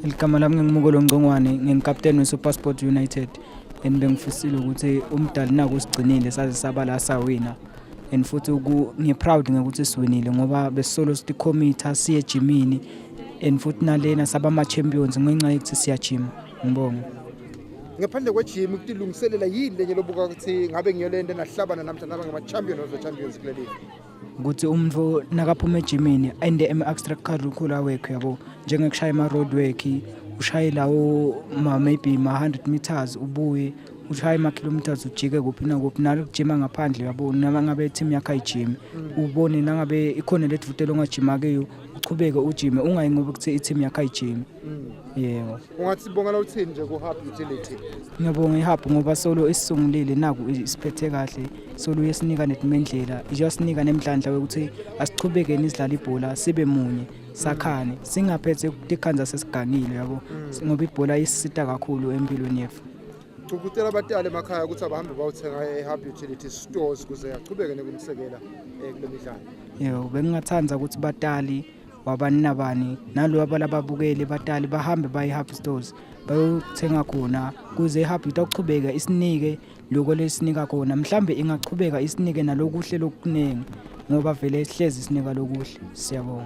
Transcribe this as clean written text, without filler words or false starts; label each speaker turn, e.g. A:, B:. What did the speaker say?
A: Igama lami ngingumukolo Ngcongwane, ngingikapteni we-SuperSport United and bengifisile ukuthi umdali naku usigcinile saze saba la sawina and futhi ngi-proud ngokuthi siwinile ngoba besisolo sikhomitha siye ejimini and futhi nalena saba ama-champions ngenxa yokuthi siyajima. Ngibonge.
B: Ngaphandle kwejim ukutilungiselela yini lenye lobuka ukuthi ngabe ngiyolenda nahlabana namhlanje ngama-champion of the champions kule league?
A: Ukuthi umuntu nakaphuma ejimini ende extracurricular work yabo njengekushaya ama-road work, ushaye lawo maybe 100 meters ubuye ushaye ama-kilometers ujike kuphi nakuphi nalokujima ngaphandle yabo noma ngabe team yakho ayijimi ubone nangabe ikhona ledvutela ongajima kuyo uchubeke ujime ungayi ngoba ukuthi i-team yakho ayijimi. Yebo.
B: Ungathi bongela uthini nje ku-Hub Utility?
A: Ngiyabonga iHub ngoba solo isisungulile naku isiphethe kahle, solo yesinika nedimendlela ijasinika nemdlandla ukuthi asichubeke nizidlala ibhola sibe munye sakhane singaphethe tikhanza sesigangile yabo ngoba ibhola isisita kakhulu empilweni yethu.
B: Ukutela abatali emakhaya ukuthi abahambe bayothenga eHub Utility stores kuze achubeke nokumsekela kule midlalo.
A: Yebo, bengingathanza ukuthi batali wabani nabani nalo abalababukeli batali bahambe baye eHub stores bayothenga khona kuze iHub itochubeka isinike lokho lesinika khona, mhlambe ingachubeka isinike nalokuhle lokuningi ngoba vele sihlezi sinika lokuhle. Siyabonga.